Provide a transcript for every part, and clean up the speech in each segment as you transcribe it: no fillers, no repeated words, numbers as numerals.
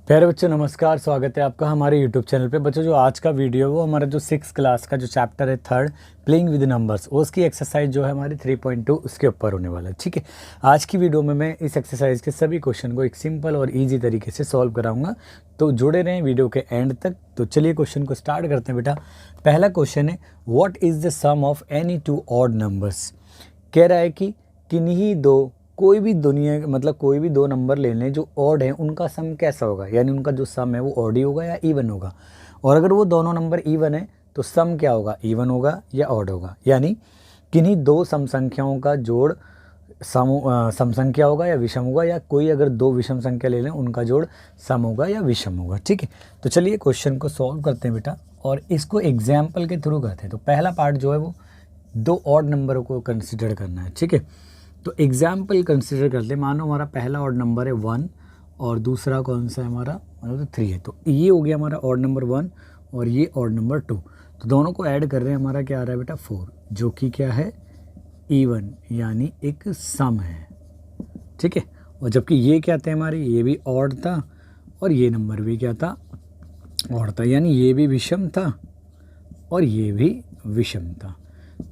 प्यारे बच्चों नमस्कार, स्वागत है आपका हमारे यूट्यूब चैनल पे। बच्चों जो आज का वीडियो वो हमारा जो 6 क्लास का जो चैप्टर है थर्ड प्लेइंग विद नंबर्स, उसकी एक्सरसाइज जो है हमारी 3.2 उसके ऊपर होने वाला है। ठीक है, आज की वीडियो में मैं इस एक्सरसाइज के सभी क्वेश्चन को एक सिंपल और ईजी तरीके से सॉल्व कराऊंगा, तो जुड़े रहें वीडियो के एंड तक। तो चलिए क्वेश्चन को स्टार्ट करते हैं बेटा। पहला क्वेश्चन है, what is the sum of any two odd numbers. कह रहा है कि किन्हीं दो कोई भी दुनिया मतलब कोई भी दो नंबर ले लें जो ऑड हैं, उनका सम कैसा होगा, यानी उनका जो सम है वो ऑड ही होगा या इवन होगा। और अगर वो दोनों नंबर इवन है तो सम क्या होगा, इवन होगा या ऑड होगा। यानी किन्हीं दो सम संख्याओं का जोड़ सम संख्या होगा या विषम होगा, या कोई अगर दो विषम संख्या ले लें उनका जोड़ सम होगा या विषम होगा। ठीक है, तो चलिए क्वेश्चन को सॉल्व करते हैं बेटा, और इसको एग्जाम्पल के थ्रू करते हैं। तो पहला पार्ट जो है वो दो ऑड नंबरों को कंसिडर करना है। ठीक है, तो एग्जाम्पल कंसिडर कर ले। मानो हमारा पहला ऑड नंबर है 1 और दूसरा कौन सा है हमारा, मतलब 3 है। तो ये हो गया हमारा ऑड नंबर 1 और ये ऑड नंबर 2। तो दोनों को ऐड कर रहे हैं, हमारा क्या आ रहा है बेटा 4, जो कि क्या है इवन, यानी एक सम है। ठीक है, और जबकि ये क्या थे हमारे, ये भी ऑड था और ये नंबर भी क्या था, ऑड था, यानी ये भी विषम था और ये भी विषम था।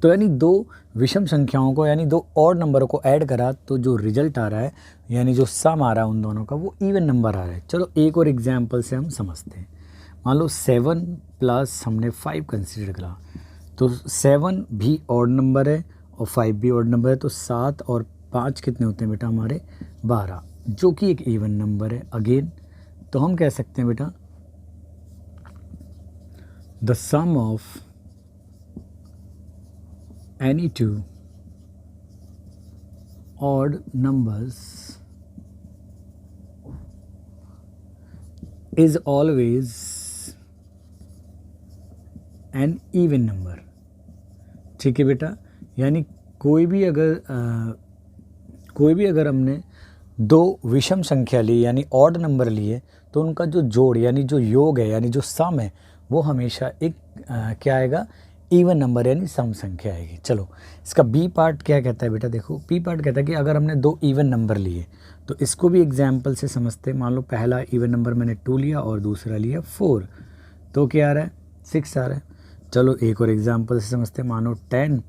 तो यानी दो विषम संख्याओं को, यानी दो ऑड नंबरों को ऐड करा तो जो रिजल्ट आ रहा है, यानी जो सम आ रहा है उन दोनों का, वो इवन नंबर आ रहा है। चलो एक और एग्जांपल से हम समझते हैं। मान लो 7 प्लस हमने 5 कंसिडर करा, तो 7 भी ऑड नंबर है और 5 भी ऑड नंबर है। तो 7 और 5 कितने होते हैं बेटा हमारे 12, जो कि एक इवन नंबर है अगेन। तो हम कह सकते हैं बेटा the sum of any two odd numbers is always an even number। ठीक है बेटा, यानी कोई भी अगर हमने दो विषम संख्या ली यानी ऑड नंबर लिए, तो उनका जो जोड़ यानी जो योग है यानी जो सम है वो हमेशा एक क्या आएगा, इवन नंबर यानी सम संख्या आएगी। चलो इसका बी पार्ट क्या कहता है बेटा, देखो बी पार्ट कहता है कि अगर हमने दो इवन नंबर लिए तो इसको भी एग्जाम्पल से समझते हैं। मान लो पहला इवन नंबर मैंने 2 लिया और दूसरा लिया 4, तो क्या आ रहा है 6 आ रहा है। चलो एक और एग्जाम्पल से समझते हैं। मानो 10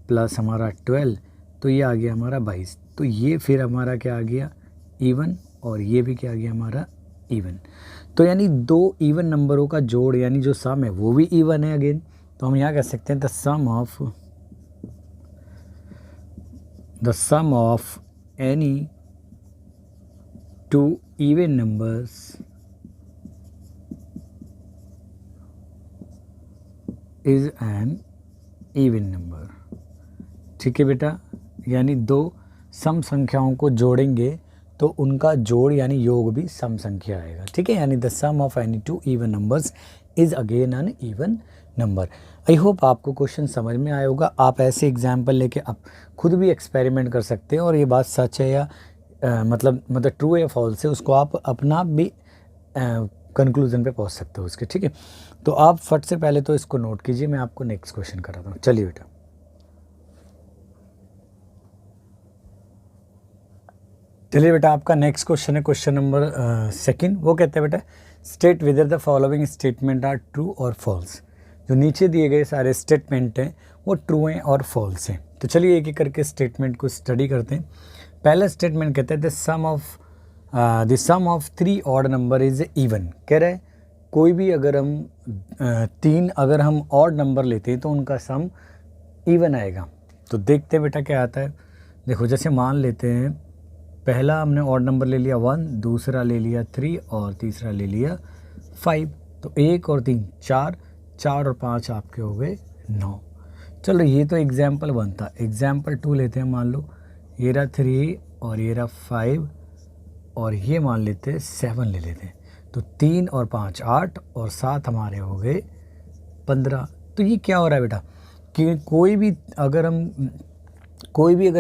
प्लस हमारा 12, तो ये आ गया हमारा 22। तो ये फिर हमारा क्या आ गया इवन, और ये भी क्या आ गया हमारा इवन। तो यानी दो इवन नंबरों का जोड़ यानी जो सम है वो भी इवन है अगेन। तो हम यहाँ कह सकते हैं the sum of any two even numbers is an even number. ठीक है बेटा, यानी दो सम संख्याओं को जोड़ेंगे तो उनका जोड़ यानी योग भी सम संख्या आएगा। ठीक है, यानी the sum of any two even numbers is again an even number. I hope आपको क्वेश्चन समझ में आया होगा। आप ऐसे एग्जाम्पल लेके आप खुद भी एक्सपेरिमेंट कर सकते हैं, और ये बात सच है या मतलब ट्रू या फॉल्स है, उसको आप अपना भी कंक्लूजन पे पहुंच सकते हो उसके। ठीक है, तो आप फट से पहले तो इसको नोट कीजिए, मैं आपको नेक्स्ट क्वेश्चन कराता हूँ। चलिए बेटा, आपका नेक्स्ट क्वेश्चन है क्वेश्चन नंबर 2। वो कहते हैं बेटा state whether the following statement are true और फॉल्स। जो नीचे दिए गए सारे स्टेटमेंट हैं वो ट्रू हैं और फॉल्स हैं। तो चलिए एक एक करके स्टेटमेंट को स्टडी करते हैं। पहला स्टेटमेंट कहता है the sum of 3 odd number is even. कह रहा है कोई भी अगर हम ऑड नंबर लेते हैं तो उनका सम इवन आएगा। तो देखते हैं बेटा क्या आता है। देखो जैसे मान लेते हैं पहला हमने ऑड नंबर ले लिया 1, दूसरा ले लिया 3 और तीसरा ले लिया 5। तो 1 और 3 4, 4 और 5 आपके हो गए 9। चलो ये तो एग्जाम्पल 1 था। एग्जाम्पल 2 लेते हैं। मान लो ये रहा 3 और ये रहा 5 और ये मान लेते हैं 7 ले लेते हैं। तो 3 और 5 8 और 7 हमारे हो गए 15। तो ये क्या हो रहा है बेटा कि कोई भी अगर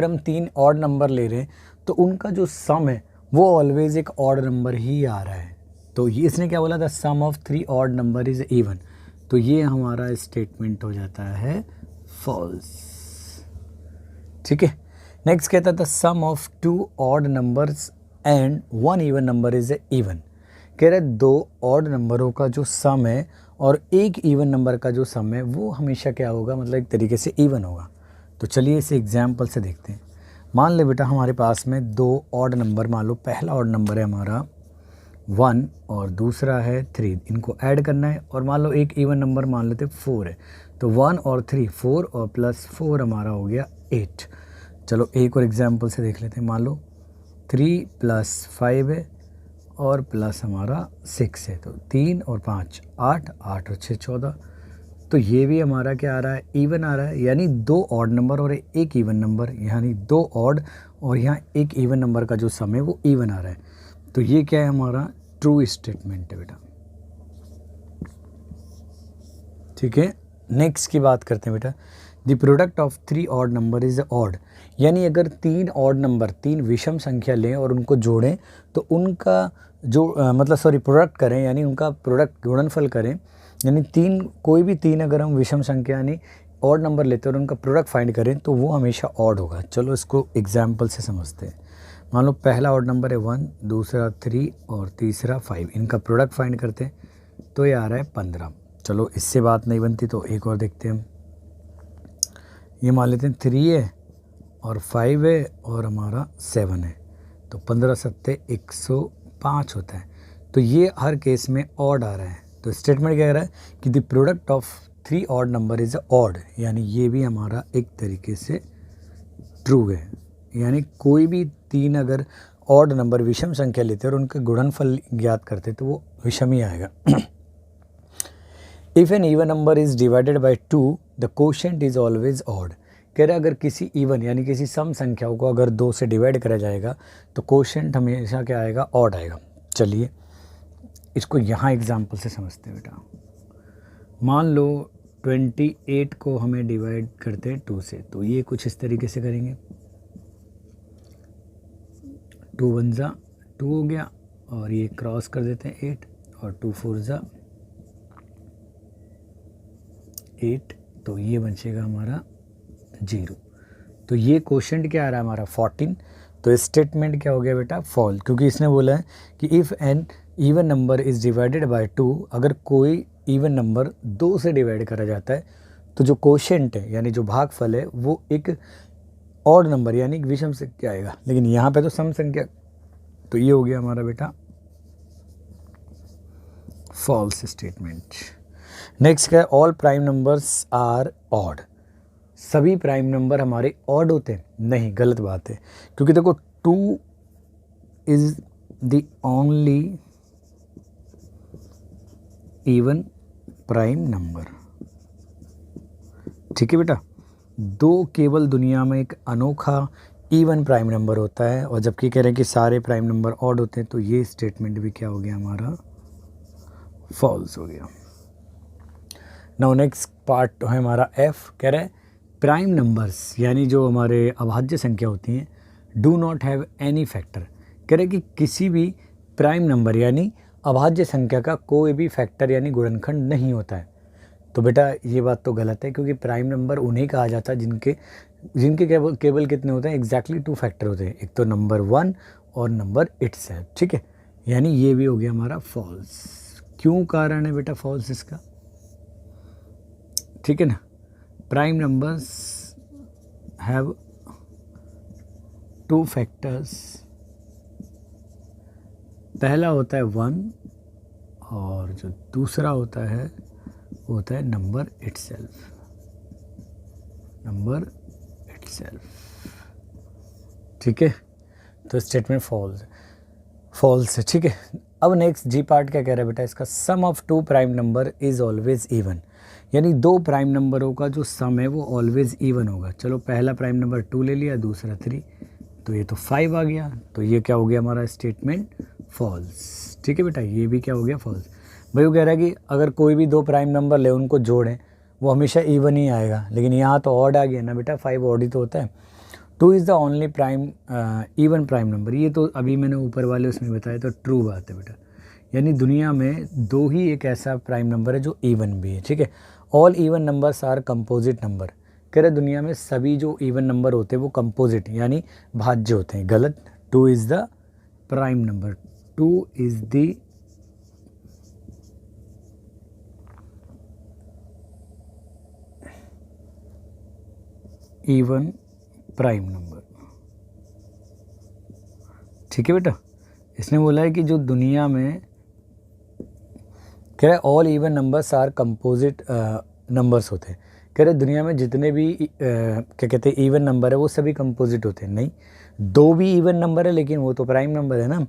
हम 3 ऑड नंबर ले रहे हैं तो उनका जो सम है वो ऑलवेज एक ऑड नंबर ही आ रहा है। तो ये इसने क्या बोला, the sum of 3 odd number is even. तो ये हमारा स्टेटमेंट हो जाता है फॉल्स। ठीक है, नेक्स्ट कहता था sum of 2 odd numbers and 1 even number is even. कह रहे दो ऑड नंबरों का जो सम है और एक इवन नंबर का जो सम है वो हमेशा क्या होगा, मतलब एक तरीके से इवन होगा। तो चलिए इसे एग्जाम्पल से देखते हैं। मान ले बेटा हमारे पास में दो ऑड नंबर, मान लो पहला ऑड नंबर है हमारा 1 और दूसरा है 3, इनको ऐड करना है। और मान लो एक इवन नंबर मान लेते 4 है, तो 1 और 3 4 और प्लस 4 हमारा हो गया 8। चलो एक और एग्जाम्पल से देख लेते हैं। मान लो 3 + 5 है और प्लस हमारा 6 है, तो 3 और 5 8, 8 और 6 14। तो ये भी हमारा क्या आ रहा है, इवन आ रहा है। यानी दो ऑड नंबर और एक इवन नंबर, यानी दो ऑड और यहाँ एक इवन नंबर का जो सम है वो इवन आ रहा है। तो ये क्या है, हमारा ट्रू स्टेटमेंट है बेटा। ठीक है, नेक्स्ट की बात करते हैं बेटा। The product of 3 odd number is odd. यानी अगर 3 ऑड नंबर, 3 विषम संख्या लें और उनको जोड़ें तो उनका जो प्रोडक्ट करें, यानी उनका प्रोडक्ट गुणनफल करें। यानी कोई भी 3 अगर हम विषम संख्या यानी ऑड नंबर लेते हैं और उनका प्रोडक्ट फाइंड करें तो वो हमेशा ऑड होगा। चलो इसको एग्जाम्पल से समझते हैं। मान लो पहला ऑड नंबर है 1, दूसरा 3 और तीसरा 5, इनका प्रोडक्ट फाइंड करते हैं तो ये आ रहा है 15। चलो इससे बात नहीं बनती तो एक और देखते हैं हम। ये मान लेते हैं 3 है और 5 है और हमारा 7 है, तो 15 सत्ते 105 होता है। तो ये हर केस में ऑड आ रहा है। तो स्टेटमेंट क्या कह रहा है कि the product of 3 odd number is odd. यानी ये भी हमारा एक तरीके से ट्रू है। यानी कोई भी 3 अगर ऑड नंबर विषम संख्या लेते हैं और उनका गुणनफल ज्ञात करते तो वो विषम ही आएगा। If an even number is divided by 2 the quotient is always odd. कह रहा है अगर किसी इवन यानी किसी सम संख्याओं को अगर 2 से डिवाइड करा जाएगा तो कोशेंट हमेशा क्या आएगा, ऑड आएगा। चलिए इसको यहाँ एग्जाम्पल से समझते हैं बेटा। मान लो 28 को हमें डिवाइड करते हैं 2 से, तो ये कुछ इस तरीके से करेंगे। 2 1 जा 2 हो गया और ये क्रॉस कर देते हैं 8 और 2 4 जा 8, तो ये बचेगा हमारा 0। तो ये क्वेश्चन क्या आ रहा है हमारा 14। तो स्टेटमेंट क्या हो गया बेटा, फॉल, क्योंकि इसने बोला है कि if an even number is divided by 2, अगर कोई इवन नंबर 2 से डिवाइड करा जाता है तो जो कोशेंट है यानी जो भागफल है वो एक ऑड नंबर यानी एक विषम संख्या आएगा। लेकिन यहाँ पे तो सम संख्या, तो ये हो गया हमारा बेटा फॉल्स स्टेटमेंट। नेक्स्ट क्या है, all prime numbers are odd. सभी प्राइम नंबर हमारे ऑड होते हैं? नहीं, गलत बात है। क्योंकि देखो 2 is the only even prime number. ठीक है बेटा, 2 केवल दुनिया में एक अनोखा इवन प्राइम नंबर होता है, और जबकि कह रहे हैं कि सारे प्राइम नंबर ऑड होते हैं, तो ये स्टेटमेंट भी क्या हो गया हमारा, फॉल्स हो गया। नाउ नेक्स्ट पार्ट है हमारा एफ। कह रहा है प्राइम नंबर्स यानी जो हमारे अभाज्य संख्या होती हैं do not have any factor. कह रहे कि किसी भी प्राइम नंबर यानी अभाज्य संख्या का कोई भी फैक्टर यानी गुणनखंड नहीं होता है। तो बेटा ये बात तो गलत है, क्योंकि प्राइम नंबर उन्हें कहा जाता है जिनके केवल कितने होते हैं, एग्जैक्टली 2 फैक्टर होते हैं, एक तो नंबर 1 और नंबर इटसेल्फ। ठीक है, यानी ये भी हो गया हमारा फॉल्स। क्यों कारण है बेटा फॉल्स इसका, ठीक है ना। प्राइम नंबर्स हैव 2 फैक्टर्स, पहला होता है 1 और जो दूसरा होता है वो होता है नंबर इटसेल्फ। ठीक है, तो स्टेटमेंट फॉल्स है। ठीक है, अब नेक्स्ट जी पार्ट क्या कह रहा है बेटा इसका, sum of 2 prime number is always even. यानी 2 प्राइम नंबरों का जो सम है वो ऑलवेज इवन होगा। चलो पहला प्राइम नंबर 2 ले लिया, दूसरा 3, तो ये तो 5 आ गया। तो ये क्या हो गया हमारा स्टेटमेंट फॉल्स। ठीक है बेटा, ये भी क्या हो गया फॉल्स। भाई वो कह रहा है कि अगर कोई भी 2 प्राइम नंबर ले उनको जोड़ें वो हमेशा इवन ही आएगा, लेकिन यहाँ तो ऑड आ गया ना बेटा, 5 ऑड ही तो होता है। 2 is the only prime even prime number, ये तो अभी मैंने ऊपर वाले उसमें बताया, तो ट्रू बात है बेटा। यानी दुनिया में 2 ही एक ऐसा प्राइम नंबर है जो इवन भी है। ठीक है, all even numbers are composite number. कह रहे दुनिया में सभी जो इवन नंबर होते हैं वो कंपोजिट यानी भाज्य होते हैं। गलत, 2 is the prime number, 2 is the even prime number. ठीक है बेटा, इसने बोला है कि जो दुनिया में कह रहा है all even numbers are composite numbers होते हैं। कह रहे दुनिया में जितने भी क्या कहते हैं इवन नंबर है वो सभी कंपोजिट होते हैं। नहीं, दो भी इवन नंबर है लेकिन वो तो प्राइम नंबर है ना।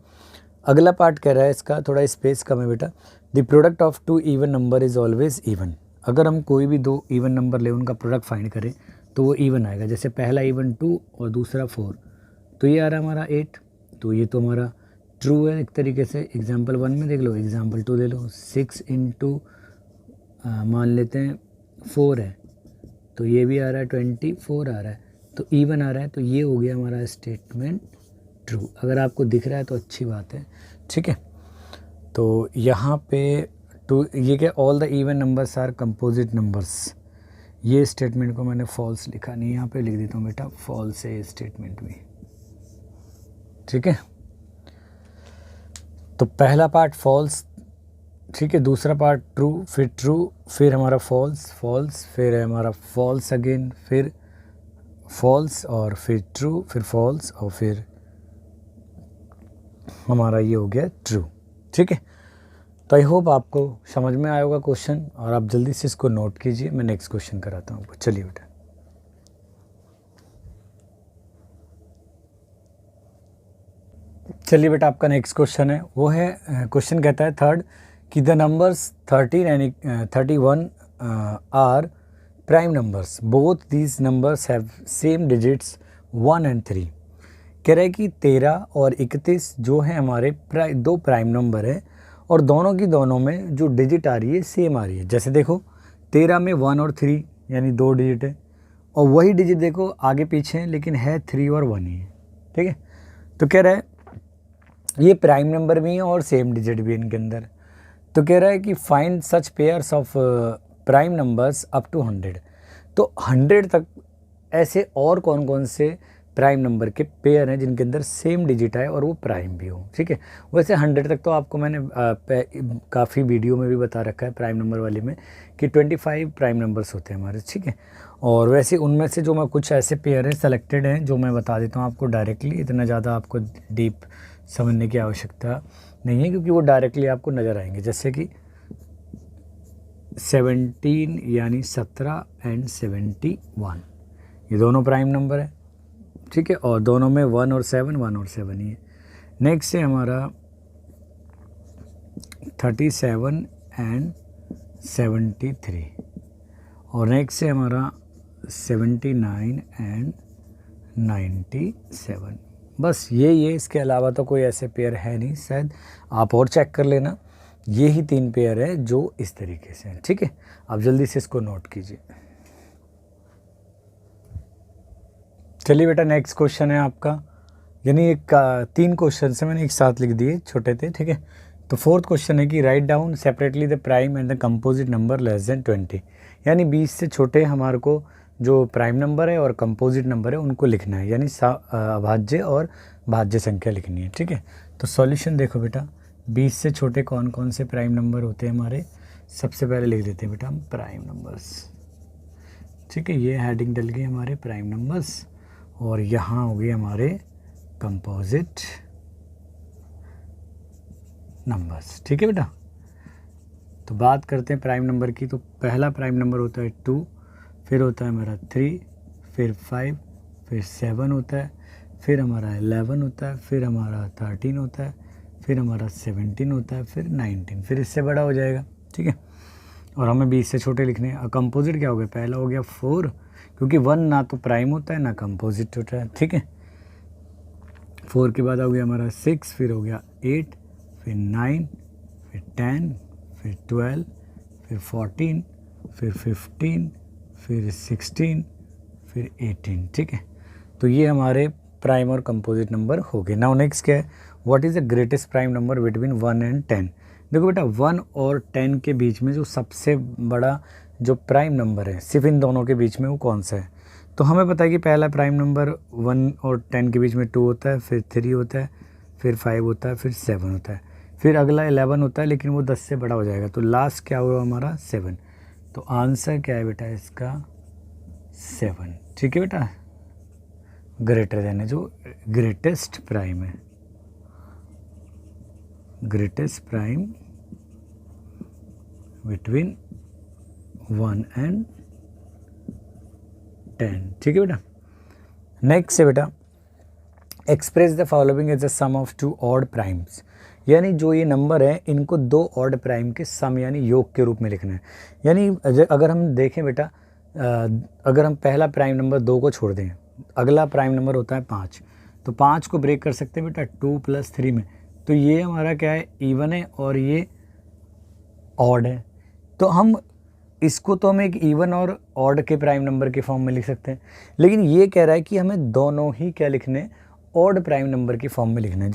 अगला पार्ट कह रहा है, इसका थोड़ा स्पेस कम है बेटा। The product of two even number is always even. अगर हम कोई भी दो इवन नंबर ले उनका प्रोडक्ट फाइंड करें तो वो इवन आएगा। जैसे पहला इवन 2 और दूसरा 4, तो ये आ रहा है हमारा 8, तो ये तो हमारा ट्रू है एक तरीके से। एग्जाम्पल 1 में देख लो, एग्जाम्पल 2 ले लो। 6 इंटू मान लेते हैं 4 है, तो ये भी आ रहा है 24 आ रहा है, तो इवन आ रहा है। तो ये हो गया हमारा स्टेटमेंट ट्रू। अगर आपको दिख रहा है तो अच्छी बात है। ठीक है, तो यहाँ पे टू ये क्या, all the even numbers are composite numbers. ये स्टेटमेंट को मैंने फॉल्स लिखा नहीं, यहाँ पे लिख देता हूँ बेटा फॉल्स है स्टेटमेंट भी। ठीक है, तो पहला पार्ट फॉल्स, ठीक है, दूसरा पार्ट ट्रू, फिर हमारा फॉल्स, फिर है हमारा फॉल्स अगेन, फिर फॉल्स और फिर ट्रू, फिर फॉल्स और फिर हमारा ये हो गया ट्रू। ठीक है, तो आई होप आपको समझ में आया होगा क्वेश्चन, और आप जल्दी से इसको नोट कीजिए। मैं नेक्स्ट क्वेश्चन कराता हूँ आपको। चलिए बेटा, आपका नेक्स्ट क्वेश्चन है, वो है क्वेश्चन कहता है थर्ड कि the numbers 13 and 31 are prime numbers, both these numbers have same digits 1 and 3। कह रहा है कि 13 और 31 जो है हमारे दो प्राइम नंबर है, और दोनों की दोनों में जो डिजिट आ रही है सेम आ रही है। जैसे देखो 13 में 1 और 3 यानी 2 डिजिट है, और वही डिजिट देखो आगे पीछे है लेकिन है 3 और 1 ही है। ठीक है, तो कह रहा है ये प्राइम नंबर भी है और सेम डिजिट भी है इनके अंदर। तो कह रहा है कि find such pairs of prime numbers up to 100। तो 100 तक ऐसे और कौन कौन से प्राइम नंबर के पेयर हैं जिनके अंदर सेम डिजिट आए और वो प्राइम भी हो। ठीक है, वैसे 100 तक तो आपको मैंने काफ़ी वीडियो में भी बता रखा है प्राइम नंबर वाले में कि 25 प्राइम नंबर्स होते हैं हमारे। ठीक है, और वैसे उनमें से जो मैं कुछ ऐसे पेयर हैं सेलेक्टेड हैं जो मैं बता देता हूँ आपको डायरेक्टली। इतना ज़्यादा आपको डीप समझने की आवश्यकता नहीं है क्योंकि वो डायरेक्टली आपको नज़र आएंगे। जैसे कि 17 यानी 17 एंड 71, ये दोनों प्राइम नंबर है। ठीक है, और दोनों में 1 और 7 ही है। नेक्स्ट है हमारा 37 एंड 73, और नेक्स्ट है हमारा 79 एंड 97। बस ये इसके अलावा तो कोई ऐसे पेयर है नहीं, शायद आप और चेक कर लेना। ये ही 3 पेयर है जो इस तरीके से हैं। ठीक है, आप जल्दी से इसको नोट कीजिए। चलिए बेटा, नेक्स्ट क्वेश्चन है आपका, यानी एक 3 क्वेश्चन से मैंने एक साथ लिख दिए, छोटे थे। ठीक है, तो 4th क्वेश्चन है कि write down separately the prime and the composite number less than 20। यानी 20 से छोटे हमारे को जो प्राइम नंबर है और कंपोजिट नंबर है उनको लिखना है, यानी अभाज्य और भाज्य संख्या लिखनी है। ठीक है, तो सॉल्यूशन देखो बेटा, 20 से छोटे कौन कौन से प्राइम नंबर होते हैं हमारे। सबसे पहले लिख देते हैं बेटा हम प्राइम नंबर्स। ठीक है, ये हेडिंग डल गई हमारे प्राइम नंबर्स, और यहाँ हो गए हमारे कंपोजिट नंबर्स। ठीक है बेटा, तो बात करते हैं प्राइम नंबर की। तो पहला प्राइम नंबर होता है 2, फिर होता है हमारा 3, फिर 5, फिर 7 होता है, फिर हमारा 11 होता है, फिर हमारा 13 होता है, फिर हमारा 17 होता है, फिर 19, फिर इससे बड़ा हो जाएगा। ठीक है, और हमें 20 से छोटे लिखने हैं। कंपोजिट क्या हो गया, पहला हो गया 4, क्योंकि 1 ना तो प्राइम होता है ना कंपोजिट होता है। ठीक है, 4 के बाद हो गया हमारा 6, फिर हो गया 8, फिर 9, फिर 10, फिर 12, फिर 14, फिर 15, फिर 16, फिर 18। ठीक है, तो ये हमारे प्राइम और कंपोजिट नंबर हो गए। नाउ नेक्स्ट क्या है, what is the greatest prime number between 1 and 10। देखो बेटा, 1 और 10 के बीच में जो सबसे बड़ा जो प्राइम नंबर है सिर्फ इन दोनों के बीच में, वो कौन सा है। तो हमें पता है कि पहला प्राइम नंबर 1 और 10 के बीच में 2 होता है, फिर 3 होता है, फिर 5 होता है, फिर 7 होता है, फिर अगला 11 होता है लेकिन वो 10 से बड़ा हो जाएगा। तो लास्ट क्या हुआ हमारा 7। तो आंसर क्या है बेटा इसका 7। ठीक है बेटा, ग्रेटर देन है, जो ग्रेटेस्ट प्राइम है, ग्रेटेस्ट प्राइम बिटवीन 1 and 10। ठीक है बेटा। नेक्स्ट है बेटा, express the following as a sum of two odd primes, यानी जो ये नंबर है इनको दो ऑड प्राइम के सम यानी योग के रूप में लिखना है। यानी अगर हम देखें बेटा, अगर हम पहला प्राइम नंबर 2 को छोड़ दें, अगला प्राइम नंबर होता है 5, तो 5 को ब्रेक कर सकते हैं बेटा 2 + 3 में, तो ये हमारा क्या है, इवन है और ये ऑड है। तो हम इसको तो हम एक इवन और ऑड के प्राइम नंबर के फॉर्म में लिख सकते हैं, लेकिन ये कह रहा है कि हमें दोनों ही क्या लिखने, ऑड प्राइम नंबर की फॉर्म में लिखना है।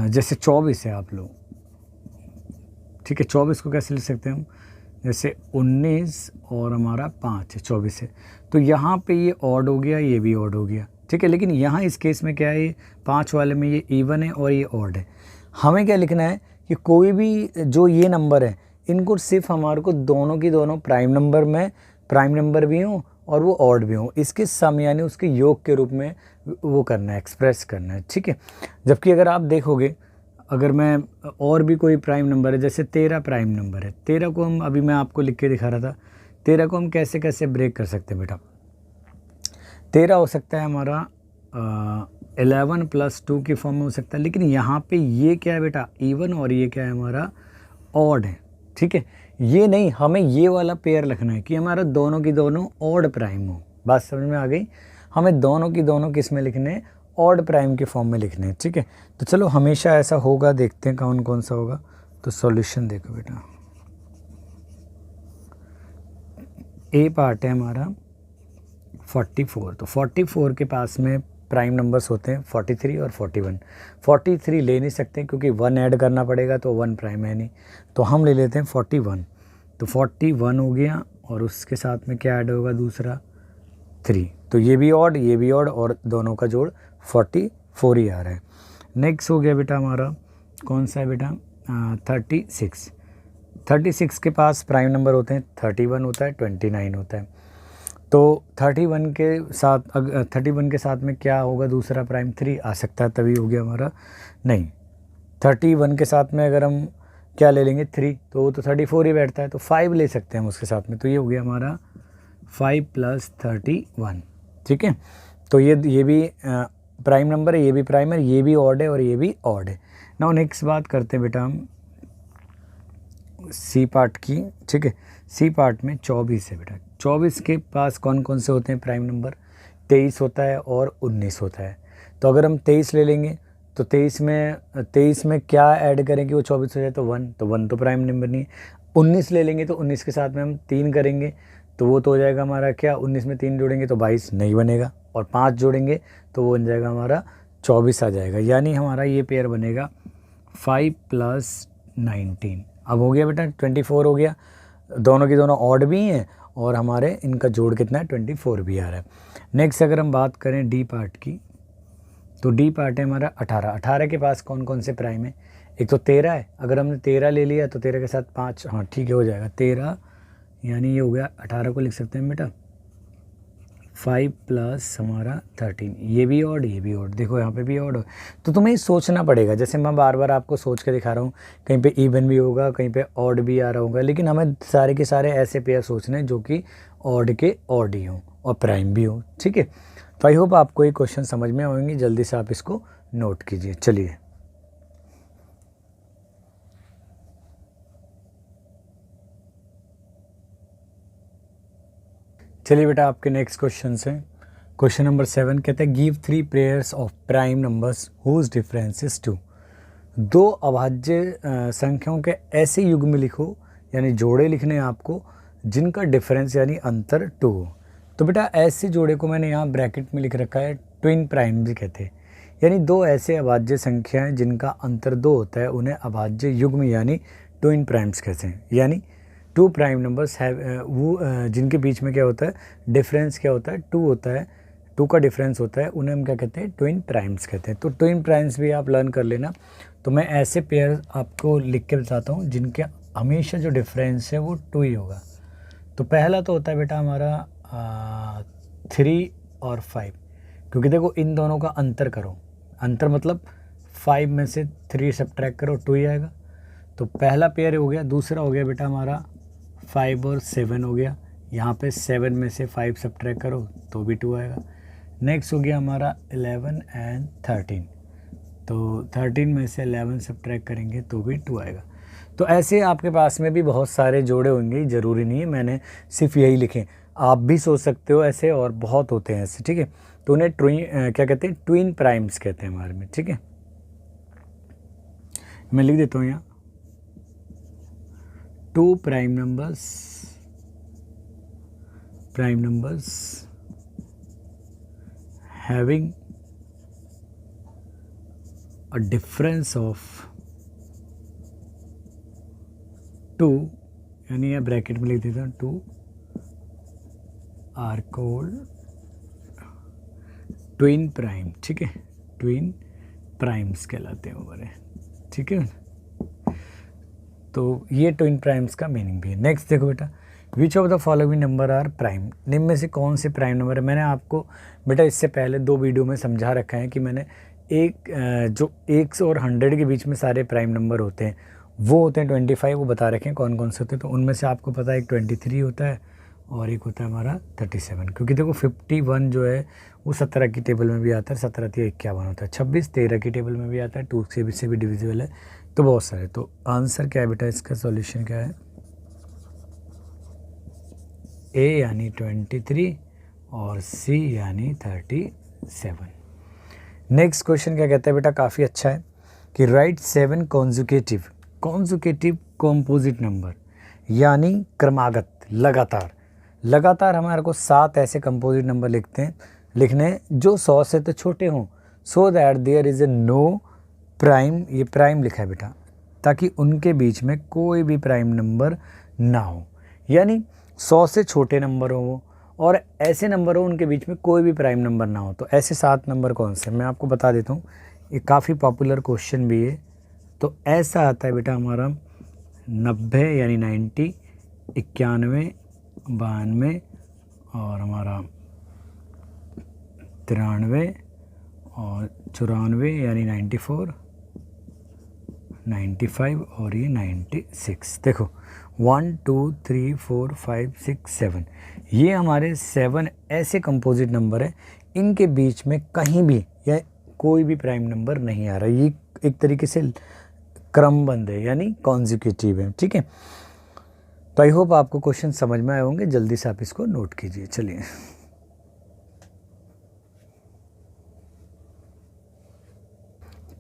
जैसे 24 है आप लोग, ठीक है, 24 को कैसे लिख सकते हैं हम, जैसे 19 और हमारा 5 है, 24 है, तो यहाँ पे ये ऑड हो गया, ये भी ऑड हो गया, ठीक है। लेकिन यहाँ इस केस में क्या है, 5 वाले में ये इवन है और ये ऑड है। हमें क्या लिखना है कि कोई भी जो ये नंबर है इनको सिर्फ हमारे को दोनों की दोनों प्राइम नंबर में, प्राइम नंबर भी हों और वो ऑड भी हों, इसके सम यानी उसके योग के रूप में वो करना है, एक्सप्रेस करना है, ठीक है। जबकि अगर आप देखोगे, अगर मैं और भी कोई प्राइम नंबर है, जैसे 13 प्राइम नंबर है, 13 को हम, अभी मैं आपको लिख के दिखा रहा था, 13 को हम कैसे कैसे ब्रेक कर सकते हैं बेटा। 13 हो सकता है हमारा 11 + 2 की फॉर्म में हो सकता है, लेकिन यहाँ पे ये क्या है बेटा, इवन, और ये क्या है हमारा ऑड है, ठीक है। ये नहीं, हमें ये वाला पेयर लिखना है कि हमारा दोनों की दोनों ऑड प्राइम हो। बात समझ में आ गई, हमें दोनों की दोनों किस में लिखने, ऑड प्राइम के फॉर्म में लिखने हैं, ठीक है। तो चलो हमेशा ऐसा होगा, देखते हैं कौन कौन सा होगा। तो सॉल्यूशन देखो बेटा, ए पार्ट है हमारा 44, तो 44 के पास में प्राइम नंबर्स होते हैं 43 और 41। 43 ले नहीं सकते क्योंकि 1 ऐड करना पड़ेगा, तो 1 प्राइम है नहीं, तो हम ले लेते हैं 41। तो 41 हो गया और उसके साथ में क्या ऐड होगा, दूसरा 3, तो ये भी ऑड, ये भी ऑड, और दोनों का जोड़ 44 ही आ रहा है। नेक्स्ट हो गया बेटा हमारा, कौन सा है बेटा, 36। 36 के पास प्राइम नंबर होते हैं 31 होता है, 29 होता है। तो 31 के साथ में क्या होगा, दूसरा प्राइम 3 आ सकता है, तभी हो गया हमारा, नहीं 31 के साथ में अगर हम क्या ले लेंगे 3, तो वो तो 34 ही बैठता है, तो 5 ले सकते हैं हम उसके साथ में, तो ये हो गया हमारा 5 + 31, ठीक है। तो ये भी प्राइम नंबर है, ये भी प्राइम है, ये भी ऑड है और ये भी ऑड है। नाउ नेक्स्ट बात करते हैं बेटा हम सी पार्ट की, ठीक है। सी पार्ट में 24 है बेटा, 24 के पास कौन कौन से होते हैं प्राइम नंबर, 23 होता है और 19 होता है। तो अगर हम 23 ले लेंगे तो 23 में क्या ऐड करें कि वो 24 हो जाए, तो 1, तो 1 तो प्राइम नंबर नहीं है। 19 ले लेंगे तो 19 के साथ में हम 3 करेंगे, तो वो तो हो जाएगा हमारा क्या, 19 में 3 जोड़ेंगे तो 22 नहीं बनेगा, और 5 जोड़ेंगे तो वो बन जाएगा हमारा 24 आ जाएगा। यानी हमारा ये पेयर बनेगा 5 + 19। अब हो गया बेटा 24 हो गया, दोनों की दोनों ऑड भी हैं और हमारे इनका जोड़ कितना है, 24 भी आ रहा है। नेक्स्ट अगर हम बात करें डी पार्ट की, तो डी पार्ट है हमारा 18। 18 के पास कौन कौन से प्राइम है, एक तो 13 है, अगर हमने 13 ले लिया तो 13 के साथ 5, हाँ ठीक है हो जाएगा 13, यानी ये हो गया 18 को लिख सकते हैं बेटा 5 + हमारा 13, ये भी ऑड, ये भी ऑड, देखो यहाँ पे भी ऑड हो। तो तुम्हें सोचना पड़ेगा, जैसे मैं बार बार आपको सोच के दिखा रहा हूँ, कहीं पे इवन भी होगा, कहीं पे ऑड भी आ रहा होगा, लेकिन हमें सारे के सारे ऐसे पेयर सोचने हैं जो कि ऑड के ऑड ही हों और प्राइम भी हो, ठीक है। तो आई होप आपको ये क्वेश्चन समझ में आएंगे, जल्दी से आप इसको नोट कीजिए। चलिए बेटा आपके नेक्स्ट क्वेश्चन से, क्वेश्चन नंबर 7 कहते हैं give 3 pairs of prime numbers whose difference is 2। 2 अभाज्य संख्याओं के ऐसे युग्म लिखो, यानी जोड़े लिखने हैं आपको जिनका डिफरेंस यानी अंतर 2 हो। तो बेटा ऐसे जोड़े को मैंने यहाँ ब्रैकेट में लिख रखा है, ट्विन प्राइम भी कहते हैं, यानी 2 ऐसे अभाज्य संख्याएं जिनका अंतर 2 होता है उन्हें अभाज्य युग्म यानी ट्विन प्राइम्स कहते हैं। यानी 2 प्राइम नंबर्स है वो जिनके बीच में क्या होता है, डिफरेंस क्या होता है, 2 होता है, 2 का डिफरेंस होता है, उन्हें हम क्या कहते हैं, ट्विन प्राइम्स कहते हैं। तो ट्विन प्राइम्स भी आप लर्न कर लेना। तो मैं ऐसे पेयर आपको लिख के बताता हूँ जिनके हमेशा जो डिफरेंस है वो 2 ही होगा। तो पहला तो होता है बेटा हमारा 3 और 5, क्योंकि देखो इन दोनों का अंतर करो, अंतर मतलब 5 में से 3 सब्ट्रैक्ट करो 2 ही आएगा। तो पहला पेयर हो गया, दूसरा हो गया बेटा हमारा 5 और 7 हो गया, यहाँ पे 7 में से 5 सब्ट्रैक्ट करो तो भी 2 आएगा। नेक्स्ट हो गया हमारा 11 एंड 13, तो 13 में से 11 सब्ट्रैक्ट करेंगे तो भी 2 आएगा। तो ऐसे आपके पास में भी बहुत सारे जोड़े होंगे, ज़रूरी नहीं है मैंने सिर्फ यही लिखे, आप भी सोच सकते हो ऐसे, और बहुत होते हैं ऐसे, ठीक है। तो उन्हें क्या कहते हैं, ट्विन प्राइम्स कहते हैं हमारे में, ठीक है। मैं लिख देता हूँ यहाँ 2 prime numbers having a difference of 2, यानी यह ब्रैकेट में लिख देता हूँ 2 आर कॉल्ड ट्विन प्राइम, ठीक है, ट्विन प्राइम्स कहलाते हैं हमारे, ठीक है। तो ये ट्विन प्राइम्स का मीनिंग भी है। नेक्स्ट देखो बेटा, which of the following number are prime, निम्न में से कौन से प्राइम नंबर है। मैंने आपको बेटा इससे पहले 2 वीडियो में समझा रखा है कि मैंने जो 1 और 100 के बीच में सारे प्राइम नंबर होते हैं वो होते हैं 25, वो बता रखे हैं कौन कौन से होते हैं। तो उनमें से आपको पता है एक 23 होता है और एक होता है हमारा 37, क्योंकि देखो 51 जो है वो 17 की टेबल में भी आता है, 17 3 51 होता है, 26 13 की टेबल में भी आता है, 2 से भी डिविजिबल है, तो बहुत सारे। तो आंसर क्या है बेटा, इसका सॉल्यूशन क्या है, ए यानी 23 और सी यानी 37। नेक्स्ट क्वेश्चन क्या कहता है बेटा, काफ़ी अच्छा है कि राइट 7 कॉन्जुकेटिव कॉम्पोजिट नंबर, यानी क्रमागत लगातार हमारे को 7 ऐसे कंपोजिट नंबर लिखने जो 100 से तो छोटे हों, so that there is a no prime, ये प्राइम लिखा है बेटा, ताकि उनके बीच में कोई भी प्राइम नंबर ना हो, यानी 100 से छोटे नंबर हो और ऐसे नंबर हो उनके बीच में कोई भी प्राइम नंबर ना हो। तो ऐसे 7 नंबर कौन से, मैं आपको बता देता हूँ, ये काफ़ी पॉपुलर क्वेश्चन भी है। तो ऐसा आता है बेटा हमारा 90 यानी 90, 91, 92 और हमारा 93 और 94 यानी 94, 95 और ये 96। देखो 1 2 3 4 5 6 7, ये हमारे 7 ऐसे कंपोजिट नंबर है, इनके बीच में कहीं भी या कोई भी प्राइम नंबर नहीं आ रहा, ये एक तरीके से क्रमबद्ध है यानी कॉन्जिक्यूटिव है, ठीक है। तो आई होप आपको क्वेश्चन समझ में आए होंगे, जल्दी से आप इसको नोट कीजिए।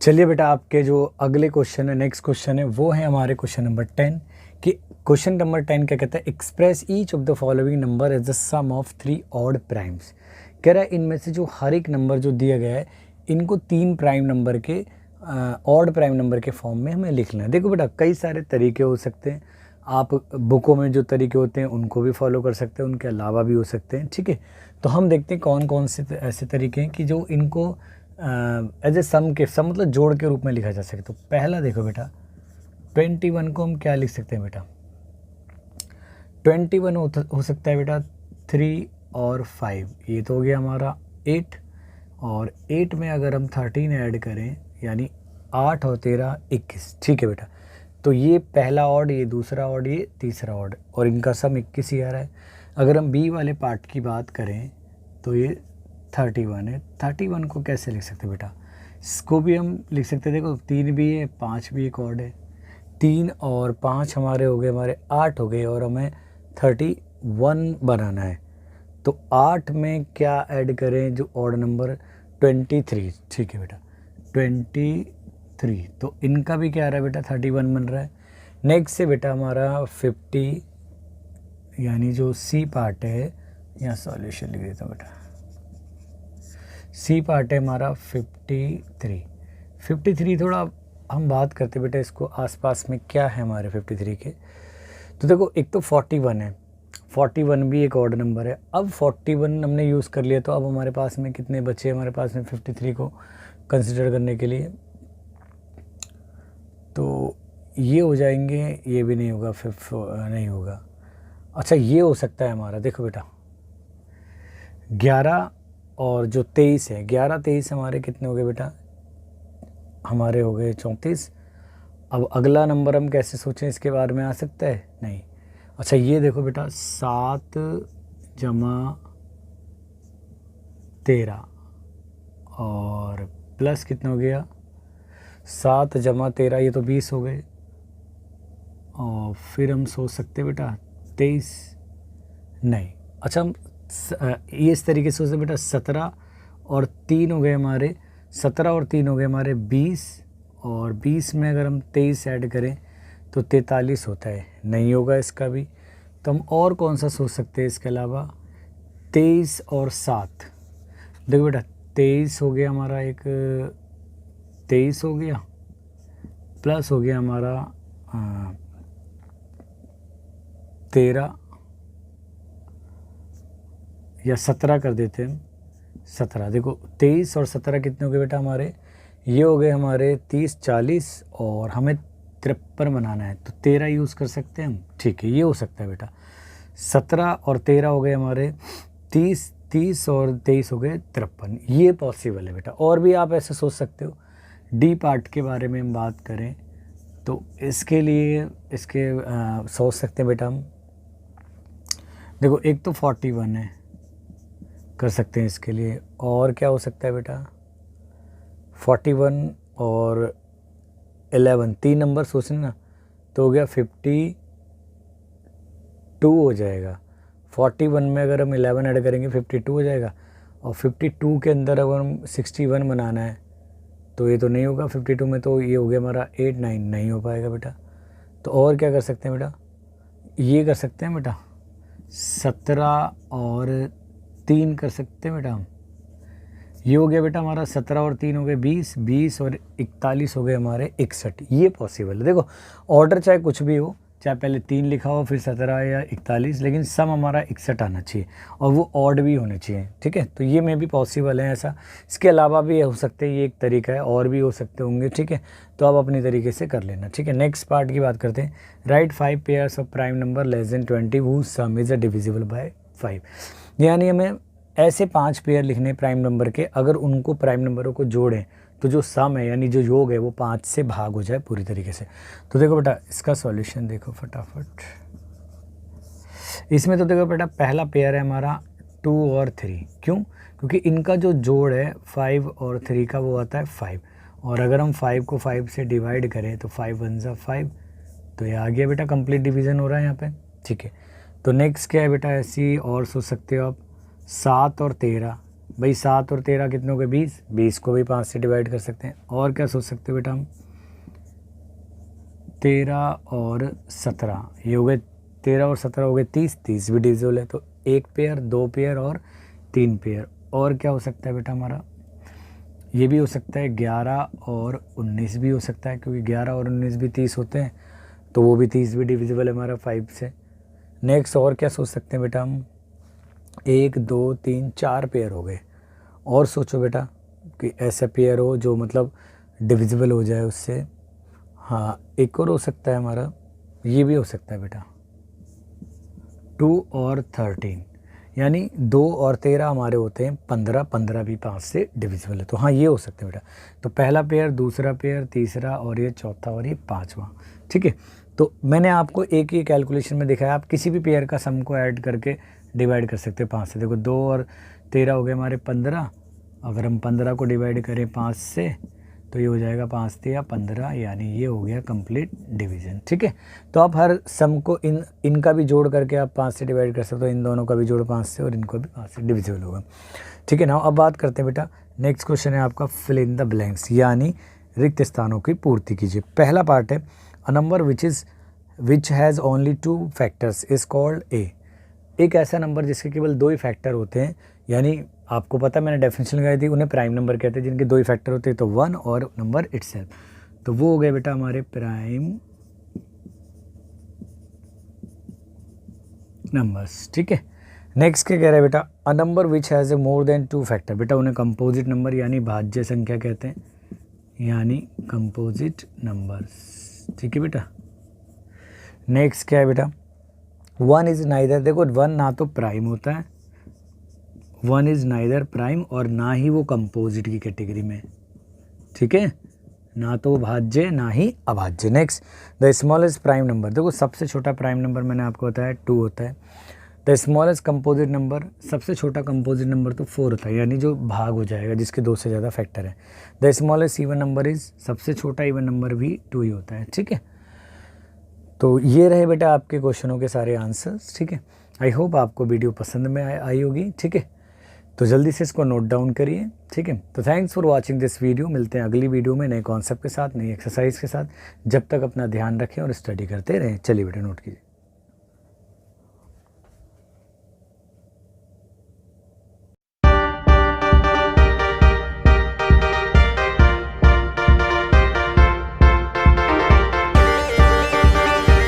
चलिए बेटा, आपके जो अगले क्वेश्चन है, नेक्स्ट क्वेश्चन है, वो है हमारे क्वेश्चन नंबर 10 कि क्वेश्चन नंबर 10 क्या कहता है, express each of the following number as the sum of 3 odd primes. कह रहा है इनमें से जो हर एक नंबर जो दिया गया है इनको 3 प्राइम नंबर के ऑड प्राइम नंबर के फॉर्म में हमें लिखना है। देखो बेटा, कई सारे तरीके हो सकते हैं, आप बुकों में जो तरीके होते हैं उनको भी फॉलो कर सकते हैं, उनके अलावा भी हो सकते हैं, ठीक है। तो हम देखते हैं कौन कौन से ऐसे तरीके हैं कि जो इनको एज ए सम मतलब जोड़ के रूप में लिखा जा सके। तो पहला देखो बेटा, 21 को हम क्या लिख सकते हैं बेटा, 21 हो सकता है बेटा 3 और 5, ये तो हो गया हमारा 8, और 8 में अगर हम 13 ऐड करें यानी 8 और 13 21, ठीक है बेटा। तो ये पहला ऑड, ये दूसरा ऑड, ये तीसरा ऑड, और इनका सम 21 ही आ रहा है। अगर हम बी वाले पार्ट की बात करें तो ये 31 है। 31 को कैसे लिख सकते बेटा, इसको भी हम लिख सकते हैं, देखो 3 भी है 5 भी एक ऑड है, 3 और 5 हमारे हो गए, हमारे 8 हो गए, और हमें 31 बनाना है। तो 8 में क्या ऐड करें जो ऑड नंबर, 23, ठीक है बेटा 23, तो इनका भी क्या आ रहा है बेटा 31 बन रहा है। नेक्स्ट से बेटा हमारा 50 यानी जो सी पार्ट है, यहाँ सॉल्यूशन लिख देता हूँ बेटा, सी पार्ट है हमारा 53 थोड़ा हम बात करते बेटा इसको आसपास में क्या है हमारे 53 के। तो देखो एक तो 41 है, 41 भी एक ऑड नंबर है। अब 41 हमने यूज़ कर लिया, तो अब हमारे पास में कितने बचे, हमारे पास में 53 को कंसिडर करने के लिए, तो ये हो जाएंगे, ये भी नहीं होगा, नहीं होगा। अच्छा ये हो सकता है हमारा, देखो बेटा 11 और जो 23 है, 11 23 हमारे कितने हो गए बेटा, हमारे हो गए 34। अब अगला नंबर हम कैसे सोचें, इसके बारे में आ सकता है नहीं। अच्छा ये देखो बेटा 7 जमा 13 और प्लस कितना हो गया 7 जमा 13, ये तो 20 हो गए। और फिर हम सोच सकते हैं बेटा 23 नहीं। अच्छा हम ये इस तरीके से सोचते बेटा 17 और 3 हो गए हमारे, 17 और 3 हो गए हमारे 20, और 20 में अगर हम 23 ऐड करें तो 43 होता है, नहीं होगा इसका भी। तो हम और कौन सा सोच सकते हैं इसके अलावा, 23 और 7, देखो बेटा 23 हो गया हमारा, एक 23 हो गया, प्लस हो गया हमारा 13 या 17 कर देते हैं हम, 17। देखो 23 और 17 कितने हो गए बेटा हमारे, ये हो गए हमारे 30 40, और हमें 53 बनाना है तो 13 यूज़ कर सकते हैं हम, ठीक है ये हो सकता है बेटा। 17 और 13 हो गए हमारे 30, 30 और 23 हो गए 53, ये पॉसिबल है बेटा। और भी आप ऐसे सोच सकते हो। डी पार्ट के बारे में हम बात करें तो इसके लिए सोच सकते हैं बेटा हम, देखो एक तो 41 है, कर सकते हैं इसके लिए। और क्या हो सकता है बेटा, 41 और 11, 3 नंबर सोचना ना, तो हो गया 52 हो जाएगा। 41 में अगर हम 11 ऐड करेंगे 52 हो जाएगा, और 52 के अंदर अगर हम 61 बनाना है तो ये तो नहीं होगा 52 में, तो ये हो गया हमारा 8 9, नहीं हो पाएगा बेटा। तो और क्या कर सकते हैं बेटा, ये कर सकते हैं बेटा 17 और 3 कर सकते हैं बेटा हम, ये हो गया बेटा हमारा 17 और 3 हो गए 20, 20 और 41 हो गए हमारे 61, ये पॉसिबल है। देखो ऑर्डर चाहे कुछ भी हो, चाहे पहले 3 लिखा हो फिर 17 या 41, लेकिन सम हमारा 61 आना चाहिए और वो ऑड भी होने चाहिए, ठीक है। तो ये में भी पॉसिबल है ऐसा। इसके अलावा भी हो सकते हैं, ये एक तरीका है, और भी हो सकते होंगे, ठीक है। तो आप अपनी तरीके से कर लेना, ठीक है। नेक्स्ट पार्ट की बात करते हैं। Right 5 pairs of prime number less than 20 whose sum is divisible by 5। यानी हमें ऐसे 5 पेयर लिखने प्राइम नंबर के, अगर उनको प्राइम नंबरों को जोड़ें तो जो सम है यानी जो योग है वो 5 से भाग हो जाए पूरी तरीके से। तो देखो बेटा इसका सॉल्यूशन देखो फटाफट। इसमें तो देखो बेटा पहला पेयर है हमारा 2 और 3, क्यों, क्योंकि इनका जो जोड़ है 5 और 3 का वो आता है 5, और अगर हम 5 को 5 से डिवाइड करें तो 5 1 जा 5, तो ये आ गया बेटा कंप्लीट डिवीज़न हो रहा है यहाँ पे, ठीक है। तो नेक्स्ट क्या है बेटा, ऐसी और सोच सकते हो आप 7 और 13, भाई 7 और 13 कितने हो गए 20, 20 को भी 5 से डिवाइड कर सकते हैं। और क्या सोच सकते हो बेटा हम 13 और 17, ये हो गए 13 और 17 हो गए 30, 30 भी डिविजिबल है, तो 1 पेयर 2 पेयर और 3 पेयर। और क्या हो सकता है बेटा हमारा, ये भी हो सकता है 11 और 19 भी हो सकता है, क्योंकि 11 और 19 भी 30 होते हैं, तो वो भी 30 भी डिविजिबल है हमारा 5 से। नेक्स्ट और क्या सोच सकते हैं बेटा हम, 1 2 3 4 पेयर हो गए। और सोचो बेटा कि ऐसा पेयर हो जो मतलब डिविजिबल हो जाए उससे। हाँ एक और हो सकता है हमारा, ये भी हो सकता है बेटा 2 और 13, यानी 2 और 13 हमारे होते हैं 15, 15 भी 5 से डिविजिबल है। तो हाँ ये हो सकता है बेटा। तो पहला पेयर, दूसरा पेयर, तीसरा और ये चौथा और ये पाँचवा, ठीक है। तो मैंने आपको एक ही कैलकुलेशन में दिखाया, आप किसी भी पेयर का सम को ऐड करके डिवाइड कर सकते हो 5 से। देखो 2 और 13 हो गए हमारे 15, अगर हम 15 को डिवाइड करें 5 से तो ये हो जाएगा 5 3 15, यानी ये हो गया कंप्लीट डिवीजन, ठीक है। तो आप हर सम को इनका भी जोड़ करके आप 5 से डिवाइड कर सकते हो, इन दोनों का भी जोड़ 5 से और इनको भी 5 से डिविजिबल होगा, ठीक है ना। अब बात करते हैं बेटा, नेक्स्ट क्वेश्चन है आपका फिल इन द ब्लैंक्स, यानी रिक्त स्थानों की पूर्ति कीजिए। पहला पार्ट है a number which has only 2 factors is called a. एक ऐसा नंबर जिसके केवल 2 ही फैक्टर होते हैं, यानी आपको पता मैंने डेफिनेशन लगाई थी, उन्हें प्राइम नंबर कहते हैं जिनके 2 ही फैक्टर होते हैं, तो 1 और नंबर इटसेल्फ। तो वो हो गए बेटा हमारे प्राइम नंबर्स, ठीक है। नेक्स्ट क्या कह रहा है बेटा, a number which has a more than 2 factor. बेटा उन्हें कंपोजिट नंबर यानी भाज्य संख्या कहते हैं, यानी कंपोजिट नंबर्स, ठीक है बेटा। नेक्स्ट क्या है बेटा, 1 इज़ नाइदर। देखो 1 ना तो प्राइम होता है 1 इज़ नाइदर प्राइम और ना ही वो कंपोजिट की कैटेगरी में, ठीक है, ना तो भाज्य ना ही अभाज्य। Next, the smallest prime number, देखो सबसे छोटा प्राइम नंबर मैंने आपको बताया 2 होता है। द स्मॉलेस्ट कंपोजिट नंबर, सबसे छोटा कंपोजिट नंबर तो 4 होता है, यानी जो भाग हो जाएगा जिसके 2 से ज़्यादा फैक्टर है। The smallest even number is, सबसे छोटा इवन नंबर भी 2 ही होता है, ठीक है। तो ये रहे बेटा आपके क्वेश्चनों के सारे आंसर्स, ठीक है। आई होप आपको वीडियो पसंद में आई होगी, ठीक है। तो जल्दी से इसको नोट डाउन करिए, ठीक है। तो thanks for watching this video, मिलते हैं अगली वीडियो में नए कॉन्सेप्ट के साथ, नई एक्सरसाइज के साथ। जब तक अपना ध्यान रखें और स्टडी करते रहें। चलिए बेटा नोट कीजिए।